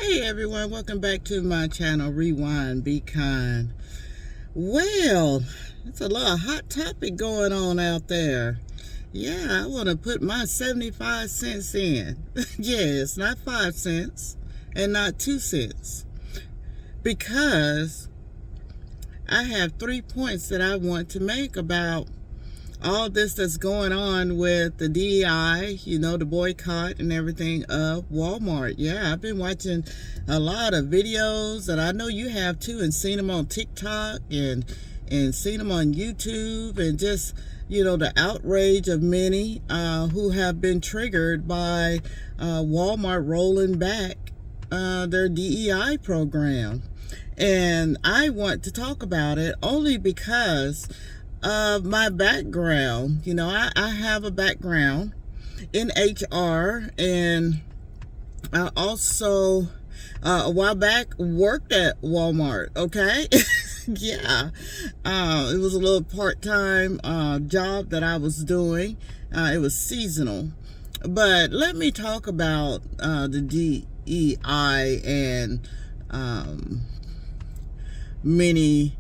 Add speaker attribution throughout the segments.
Speaker 1: Hey everyone, welcome back to my channel, Rewind, Be Kind. Well, it's a little hot topic going on out there. Yeah, I want to put my 75 cents in. Yes, not 5 cents and not 2 cents. Because I have 3 points that I want to make about all this that's going on with the DEI, the boycott and everything of Walmart. Yeah, I've been watching a lot of videos that I know you have too, and seen them on TikTok and seen them on YouTube, and just, the outrage of many who have been triggered by Walmart rolling back their DEI program. And I want to talk about it only because of my background. I have a background in HR, and I also a while back worked at Walmart. Okay. Yeah, it was a little part-time job that I was doing. It was seasonal. But let me talk about the DEI and many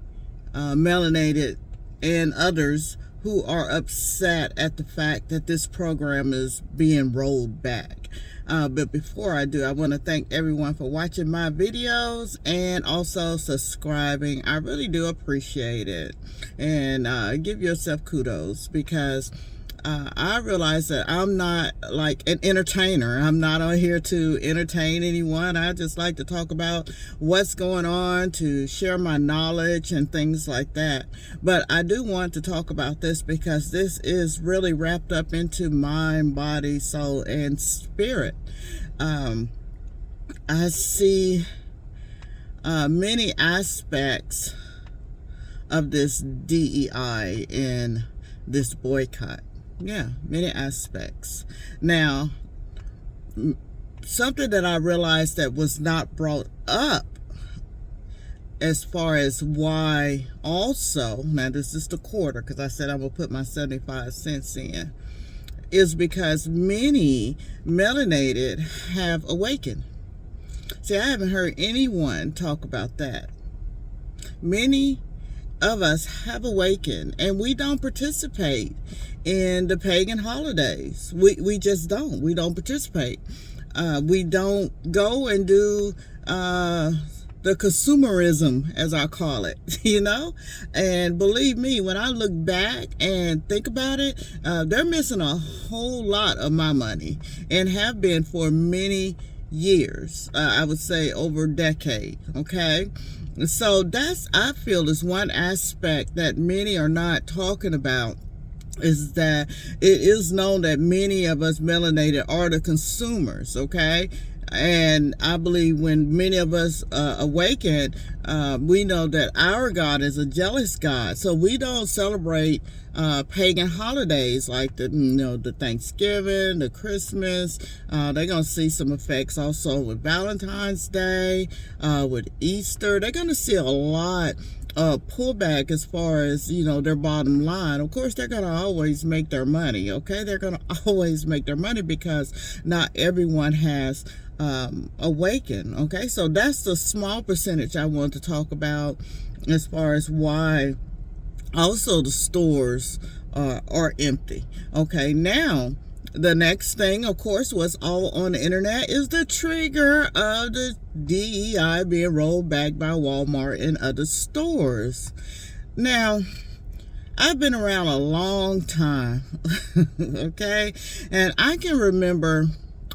Speaker 1: melanated and others who are upset at the fact that this program is being rolled back. But before I do, I want to thank everyone for watching my videos and also subscribing. I really do appreciate it. And give yourself kudos, because I realize that I'm not like an entertainer. I'm not on here to entertain anyone. I just like to talk about what's going on, to share my knowledge and things like that. But I do want to talk about this because this is really wrapped up into mind, body, soul, and spirit. I see many aspects of this DEI and this boycott. Yeah, many aspects. Now, something that I realized that was not brought up as far as why also, now this is the quarter, because I said I'm going to put my 75 cents in, is because many melanated have awakened. See, I haven't heard anyone talk about that. Many of us have awakened, and we don't participate in the pagan holidays. We just don't. We don't participate. We don't go and do the consumerism, as I call it, And believe me, when I look back and think about it, they're missing a whole lot of my money, and have been for many years. I would say over a decade, okay? So that's, I feel, is one aspect that many are not talking about, is that it is known that many of us melanated are the consumers, okay? And I believe when many of us awaken, we know that our God is a jealous God. So we don't celebrate pagan holidays like the Thanksgiving, the Christmas. They're going to see some effects also with Valentine's Day, with Easter. They're going to see a lot pullback as far as their bottom line. Of course, they're going to always make their money. Okay, they're going to always make their money because not everyone has awakened. Okay, so that's the small percentage I want to talk about as far as why also the stores are empty. Okay, now the next thing, of course, what's all on the internet is the trigger of the DEI being rolled back by Walmart and other stores. Now, I've been around a long time, okay? And I can remember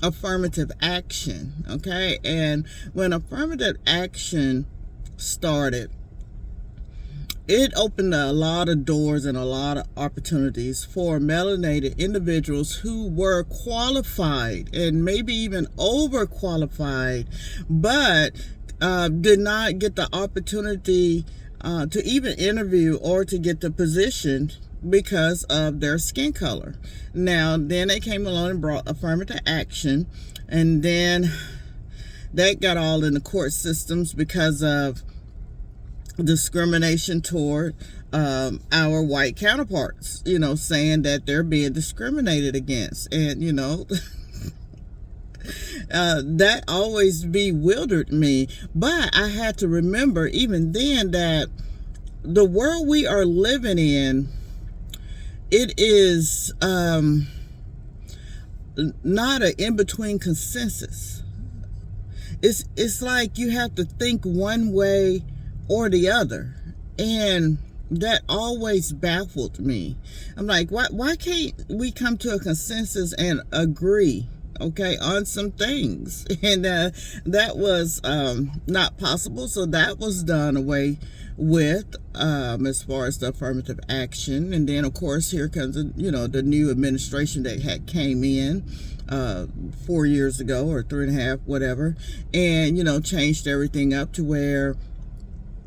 Speaker 1: affirmative action, okay? And when affirmative action started, it opened a lot of doors and a lot of opportunities for melanated individuals who were qualified and maybe even overqualified, but did not get the opportunity to even interview or to get the position because of their skin color. Now, then they came along and brought affirmative action, and then that got all in the court systems because of discrimination toward our white counterparts, saying that they're being discriminated against. And That always bewildered me. But I had to remember even then that the world we are living in, it is not an in-between consensus. It's like you have to think one way or the other, and that always baffled me. I'm like, why can't we come to a consensus and agree, okay, on some things? And that was not possible, so that was done away with, as far as the affirmative action. And then of course here comes the new administration that had came in 4 years ago, or 3.5, whatever, and changed everything up to where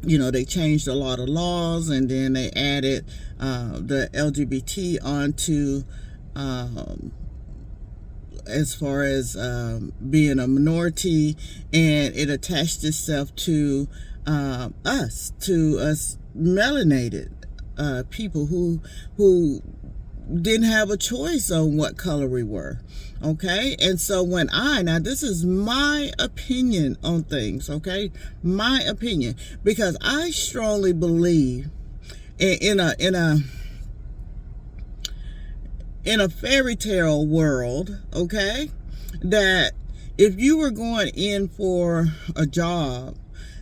Speaker 1: they changed a lot of laws, and then they added the LGBT onto, as far as being a minority, and it attached itself to us melanated people who didn't have a choice on what color we were. Okay, and so now this is my opinion on things, okay, my opinion, because I strongly believe in a fairy tale world, okay, that if you were going in for a job,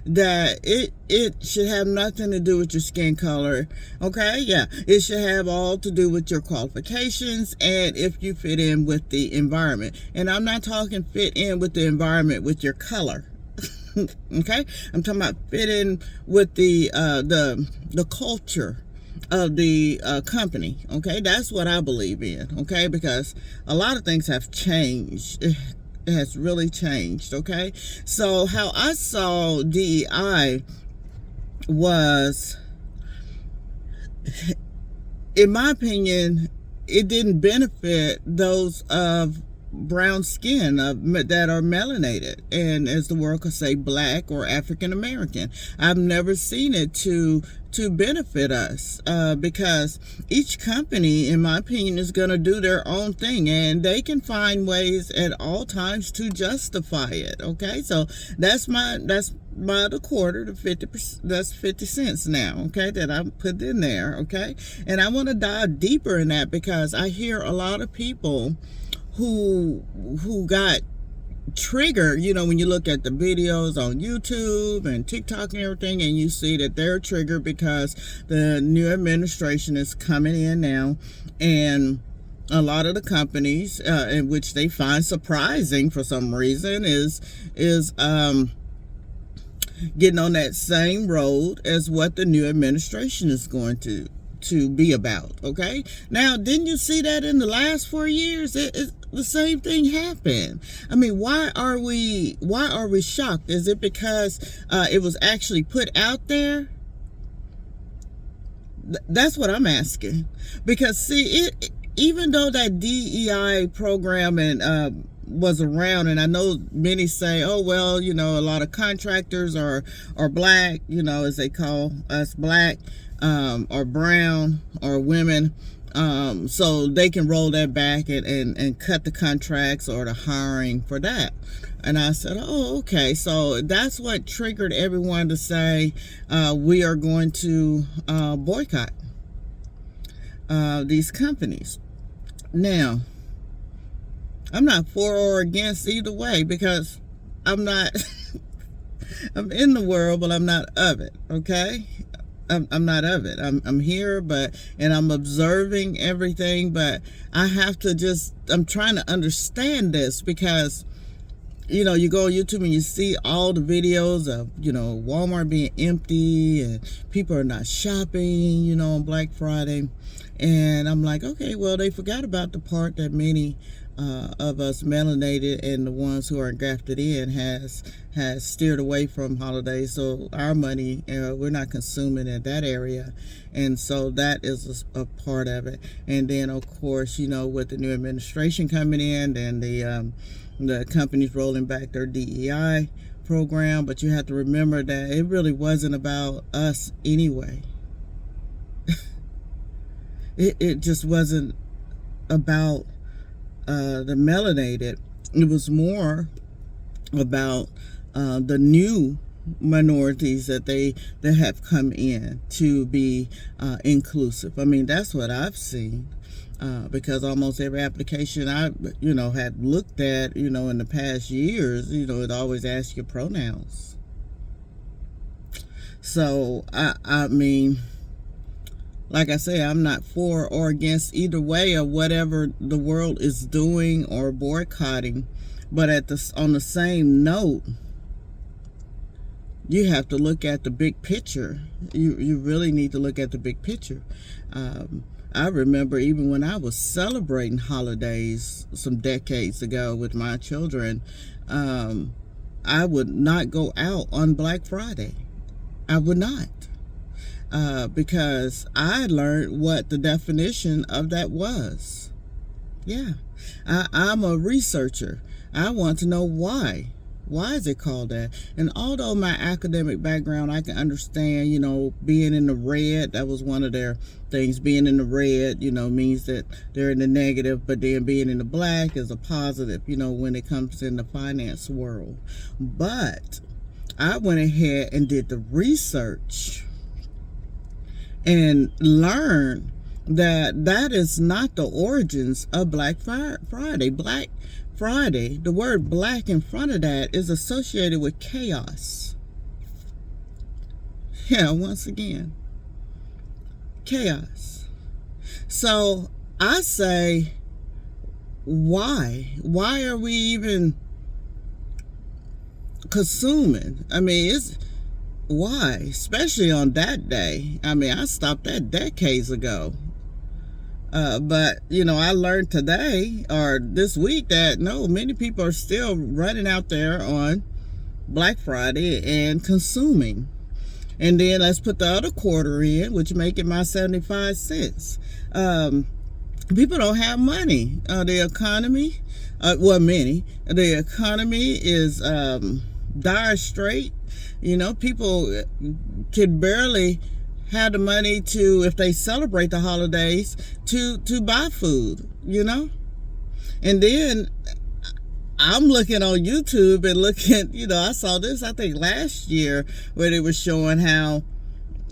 Speaker 1: that it should have nothing to do with your skin color, okay? Yeah, it should have all to do with your qualifications and if you fit in with the environment. And I'm not talking fit in with the environment with your color, okay? I'm talking about fit in with the culture of the company, okay? That's what I believe in, okay? Because a lot of things have changed. It has really changed, okay? So how I saw DEI was, in my opinion, it didn't benefit those of brown skin that are melanated, and as the world could say, black or African American. I've never seen it to benefit us, because each company, in my opinion, is going to do their own thing, and they can find ways at all times to justify it, okay? So that's my other quarter, the 50%, that's 50 cents now, okay, that I put in there, okay? And I want to dive deeper in that, because I hear a lot of people who got triggered, when you look at the videos on YouTube and TikTok and everything, and you see that they're triggered because the new administration is coming in now, and a lot of the companies, in which they find surprising for some reason, is getting on that same road as what the new administration is going to be about, okay? Now, didn't you see that in the last 4 years? The same thing happened. I mean, why are we shocked? Is it because it was actually put out there? That's what I'm asking. Because see, even though that DEI program and was around, and I know many say, oh well, a lot of contractors are black, as they call us, black, or brown, or women, so they can roll that back and cut the contracts or the hiring for that. And I said, oh, okay. So that's what triggered everyone to say, we are going to boycott these companies. Now, I'm not for or against either way, because I'm not, I'm in the world, but I'm not of it, okay? I'm not of it. I'm here, and I'm observing everything, but I have to I'm trying to understand this, because, you go on YouTube and you see all the videos of, Walmart being empty and people are not shopping, on Black Friday. And I'm like, okay, well, they forgot about the part that many of us melanated and the ones who are grafted in has steered away from holidays. So our money, we're not consuming in that area, and so that is a part of it. And then of course, with the new administration coming in, and the companies rolling back their DEI program, but you have to remember that it really wasn't about us anyway. It just wasn't about the melanated. It was more about the new minorities that have come in to be inclusive. I mean, that's what I've seen. Because almost every application I, had looked at, in the past years, it always asks your pronouns. So, I mean, like I say, I'm not for or against either way of whatever the world is doing or boycotting. But on the same note, you have to look at the big picture. You really need to look at the big picture. I remember even when I was celebrating holidays some decades ago with my children, I would not go out on Black Friday. I would not. Because I learned what the definition of that was. Yeah. I'm a researcher. I want to know why. Why is it called that? And although my academic background, I can understand, being in the red, that was one of their things. Being in the red, means that they're in the negative, but then being in the black is a positive, when it comes in the finance world. But I went ahead and did the research and learned that is not the origins of Black Friday. Black Friday, the word black in front of that is associated with chaos. Yeah, once again, chaos. So I say, why? Why are we even consuming? I mean, why? Especially on that day. I mean, I stopped that decades ago. But, I learned today or this week that no, many people are still running out there on Black Friday and consuming. And then let's put the other quarter in, which make it my 75 cents. People don't have money. The economy, many. The economy is dire straight. People can barely have the money to, if they celebrate the holidays, to buy food, And then I'm looking on YouTube and looking, I saw this, I think last year, where they were showing how,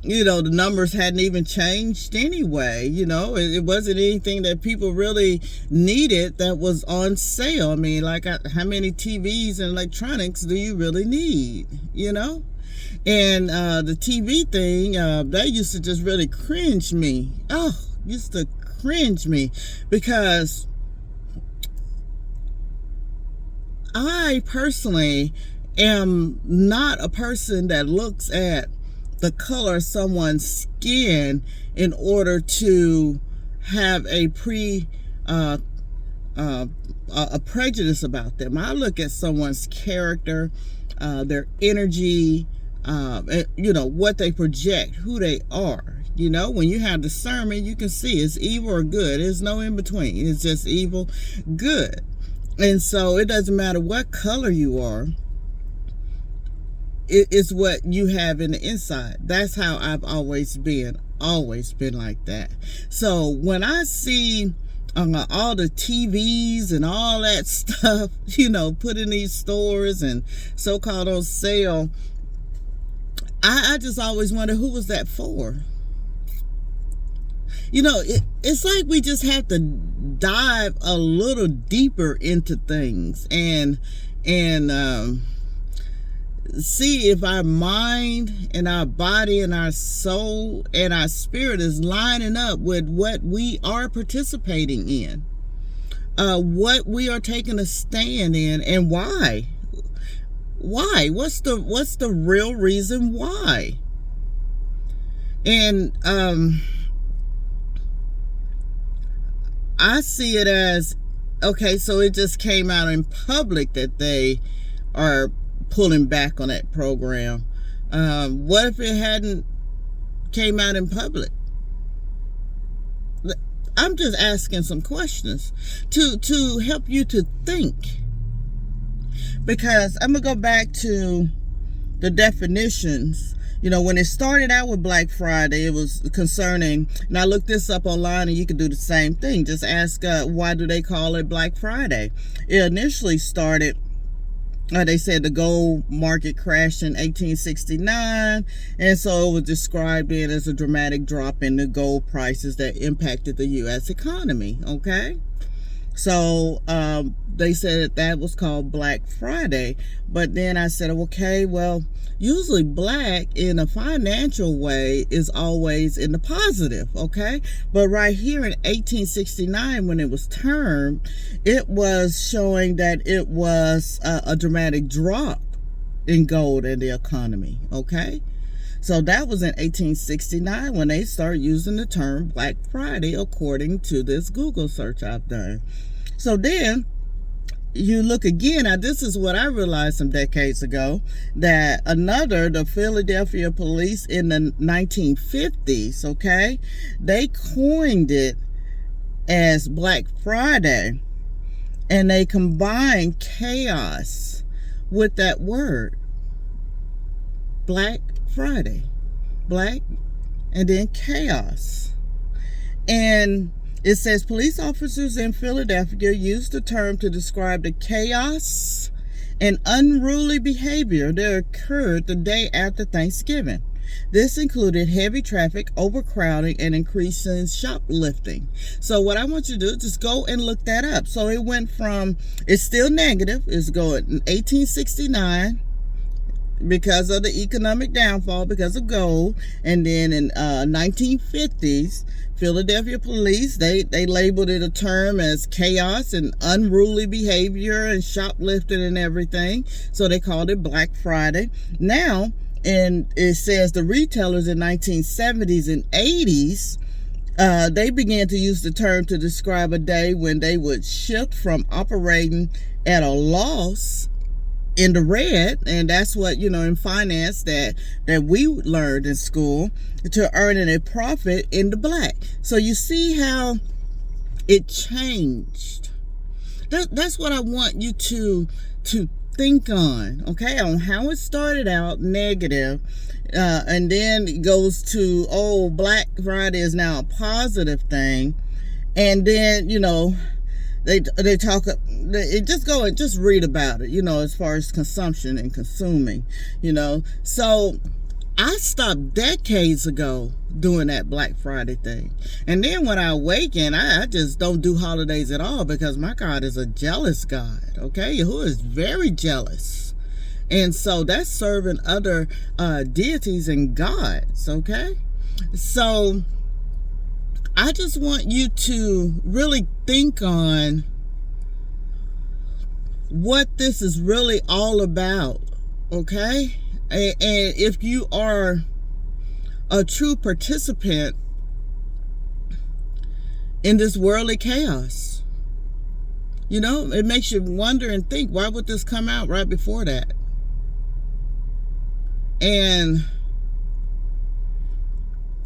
Speaker 1: the numbers hadn't even changed anyway. It wasn't anything that people really needed that was on sale. I mean, how many TVs and electronics do you really need, And the TV thing, that used to just really cringe me. Used to cringe me because I personally am not a person that looks at the color of someone's skin in order to have a prejudice about them. I look at someone's character, their energy, what they project, who they are. When you have discernment, you can see it's evil or good. There's no in between. It's just evil, good. And so it doesn't matter what color you are. It's what you have in the inside. That's how I've always been like that. So when I see all the TVs and all that stuff, put in these stores and so-called on sale, I just always wonder, who was that for? It's like we just have to dive a little deeper into things and see if our mind and our body and our soul and our spirit is lining up with what we are participating in, what we are taking a stand in, and why. What's the real reason why? And I see it as, okay, so it just came out in public that they are pulling back on that program. What if it hadn't came out in public? I'm just asking some questions to help you to think. Because I'm going to go back to the definitions You know, when it started out with Black Friday, it was concerning, and I looked this up online, and you can do the same thing. Just ask, why do they call it Black Friday? It initially started, they said the gold market crashed in 1869, and so it was described in as a dramatic drop in the gold prices that impacted the U.S. economy, okay? So they said that was called Black Friday. But then I said, okay, well, usually black in a financial way is always in the positive, okay? But right here in 1869, when it was termed, it was showing that it was a dramatic drop in gold in the economy, okay? So that was in 1869 when they started using the term Black Friday, according to this Google search I've done. So then you look again, now this is what I realized some decades ago, that the Philadelphia police in the 1950s, okay, they coined it as Black Friday, and they combined chaos with that word, Black Friday, black, and then chaos. And it says police officers in Philadelphia used the term to describe the chaos and unruly behavior that occurred the day after Thanksgiving. This included heavy traffic, overcrowding, and increasing shoplifting. So what I want you to do is just go and look that up. So it went from, it's still negative, it's going in 1869, because of the economic downfall, because of gold. And then in 1950s, Philadelphia police, they labeled it a term as chaos and unruly behavior and shoplifting and everything. So they called it Black Friday. Now, and it says the retailers in 1970s and 80s, they began to use the term to describe a day when they would shift from operating at a loss in the red, and that's what, you know, in finance that we learned in school, to earning a profit in the black. So you see how it changed. That's what I want you to think on, okay, on how it started out negative, and then it goes to, oh, Black Friday is now a positive thing, and then, you know, they talk, just go and just read about it, you know, as far as consumption and consuming, you know. So I stopped decades ago doing that Black Friday thing. And then when I awaken, I just don't do holidays at all, because my God is a jealous God, okay, who is very jealous. And so that's serving other deities and gods, okay? So I just want you to really think on what this is really all about, okay? And if you are a true participant in this worldly chaos, you know, it makes you wonder and think, why would this come out right before that? And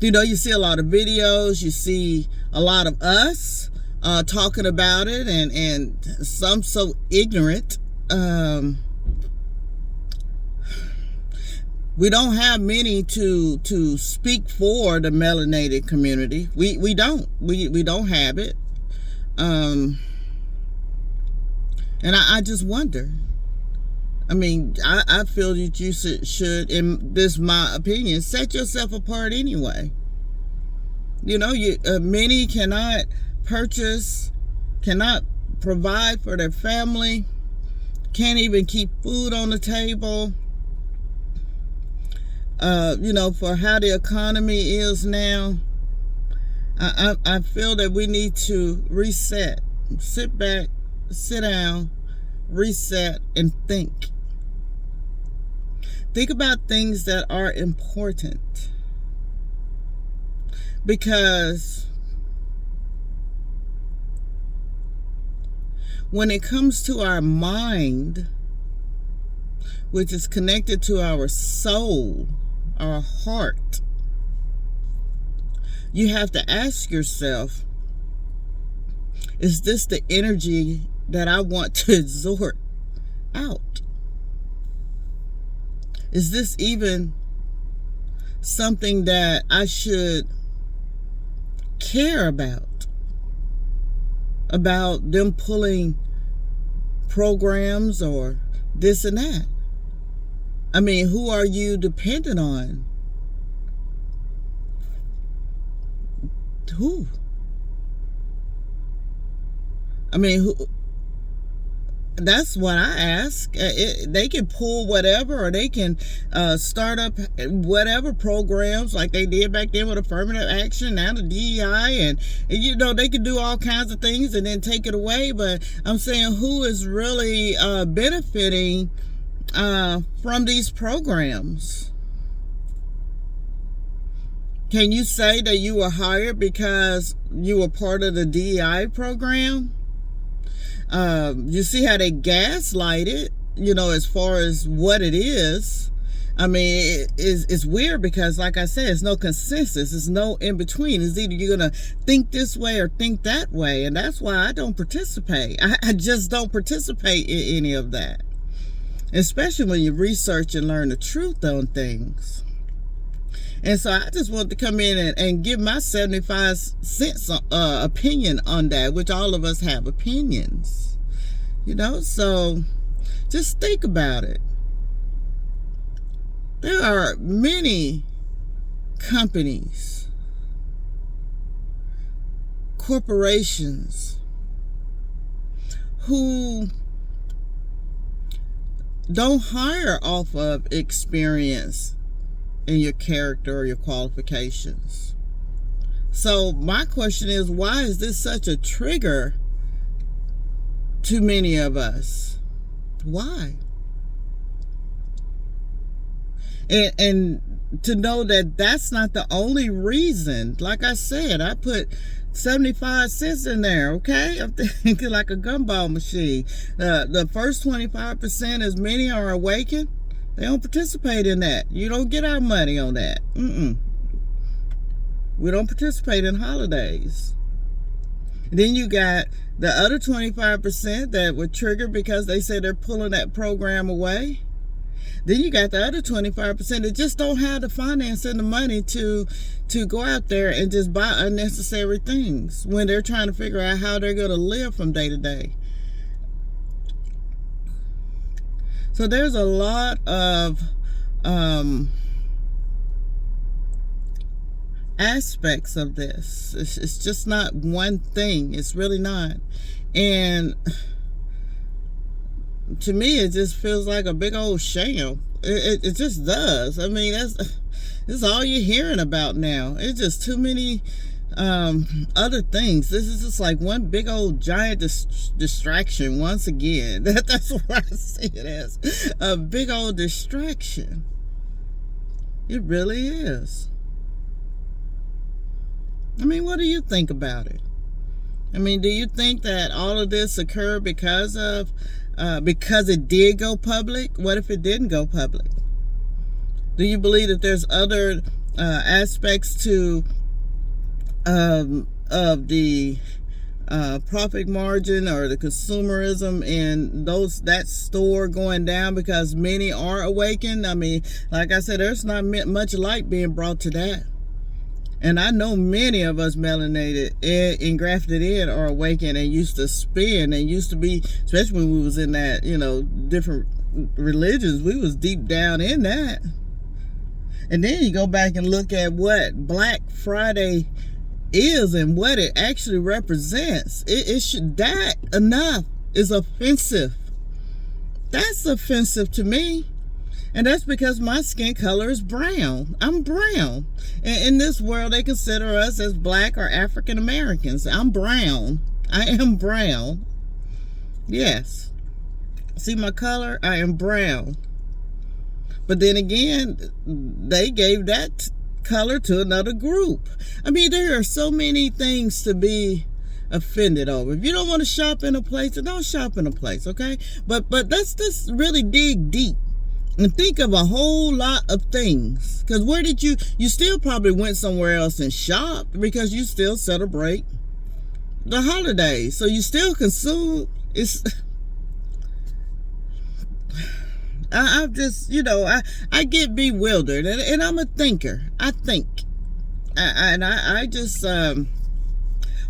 Speaker 1: you know, you see a lot of videos, you see a lot of us talking about it, and some so ignorant. We don't have many to speak for the melanated community. We don't have it. And I just wonder. I mean, I feel that you should, in this my opinion, set yourself apart anyway. You know, many cannot purchase, cannot provide for their family, can't even keep food on the table. You know, for how the economy is now, I feel that we need to reset, sit back, sit down, reset, and think. Think about things that are important, because when it comes to our mind, which is connected to our soul, our heart, you have to ask yourself, is this the energy that I want to exhort out? Is this even something that I should care about them pulling programs or this and that. I mean, who are you dependent on? Who? I mean, who? That's what I ask. They can pull whatever, or they can start up whatever programs like they did back then with affirmative action, now the DEI, and they can do all kinds of things and then take it away. But I'm saying, who is really benefiting from these programs? Can you say that you were hired because you were part of the DEI program? You see how they gaslight it, as far as what it is. I mean, it's weird because, like I said, it's no consensus. It's no in between. It's either you're going to think this way or think that way. And that's why I don't participate. I just don't participate in any of that. Especially when you research and learn the truth on things. And so I just wanted to come in and give my 75 cents opinion on that, which all of us have opinions, so just think about it. There are many companies, corporations who don't hire off of experience in your character or your qualifications. So my question is, why is this such a trigger to many of us? Why? And to know that that's not the only reason. Like I said, I put 75 cents in there, okay? I'm thinking like a gumball machine. The first 25%, as many are awakened, they don't participate in that. You don't get our money on that. We don't participate in holidays. Then you got the other 25% that were triggered because they say they're pulling that program away. Then you got the other 25% that just don't have the finance and the money to go out there and just buy unnecessary things when they're trying to figure out how they're going to live from day to day. So there's a lot of aspects of this. It's just not one thing. It's really not. And to me, it just feels like a big old sham. It just does. I mean, that's all you're hearing about now. It's just too many other things. This is just like one big old giant distraction once again. That's what I see it as, a big old distraction. It really is. I mean, what do you think about it? I mean, do you think that all of this occurred because it did go public? What if it didn't go public? Do you believe that there's other aspects to of the profit margin or the consumerism and that store going down because many are awakened? I mean, like I said, there's not much light being brought to that. And I know many of us melanated and grafted in are awakened and used to spend and used to be, especially when we was in that, different religions, we was deep down in that. And then you go back and look at what Black Friday is and what it actually represents. That enough is offensive. That's offensive to me. And that's because my skin color is brown. I'm brown. And in this world, they consider us as Black or African Americans. I'm brown. I am brown. Yes. See my color? I am brown. But then again, they gave that color to another group. I mean, there are so many things to be offended over. If you don't want to shop in a place, then don't shop in a place, okay? But let's just really dig deep and think of a whole lot of things. Because where did you still probably went somewhere else and shopped because you still celebrate the holidays. So you still consume. I'm just, I get bewildered, and I'm a thinker. I think. I just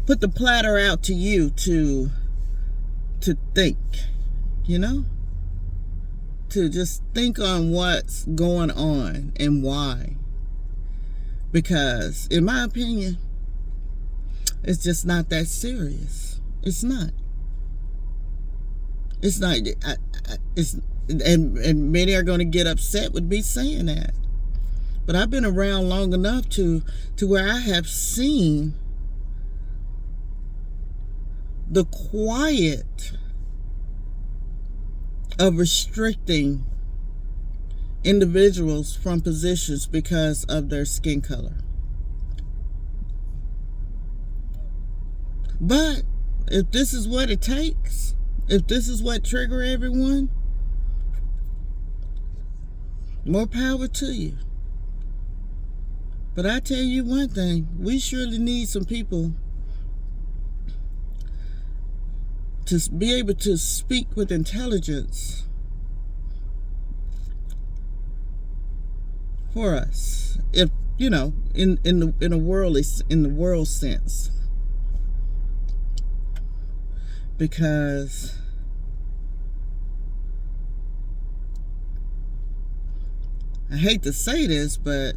Speaker 1: put the platter out to you to think, to just think on what's going on and why. Because, in my opinion, it's just not that serious. It's not. It's not. And many are going to get upset with me saying that. But I've been around long enough to where I have seen the quiet of restricting individuals from positions because of their skin color. But if this is what it takes, if this is what trigger everyone, more power to you. But I tell you one thing, we surely need some people to be able to speak with intelligence for us, if in the world sense, because I hate to say this, but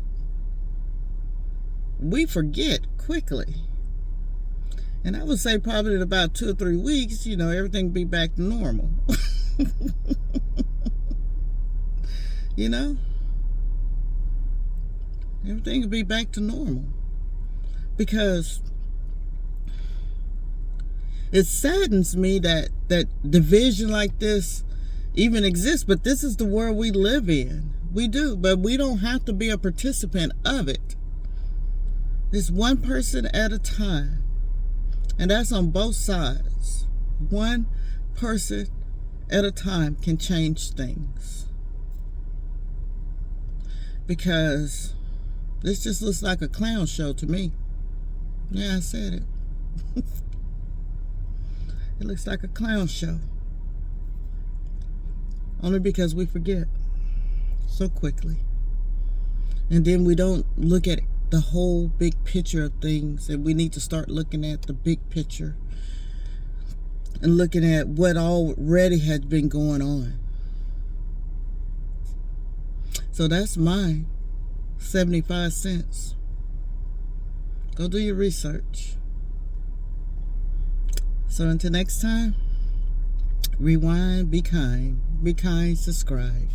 Speaker 1: we forget quickly. And I would say probably in about 2 or 3 weeks, everything be back to normal. Everything will be back to normal. Because it saddens me that division like this even exists. But this is the world we live in. We do. But we don't have to be a participant of it. It's one person at a time. And that's on both sides. One person at a time can change things. Because this just looks like a clown show to me. Yeah, I said it. It looks like a clown show. Only because we forget so quickly. And then we don't look at the whole big picture of things, and we need to start looking at the big picture and looking at what already has been going on. So that's my 75 cents. Go do your research. So until next time, rewind, be kind, subscribe.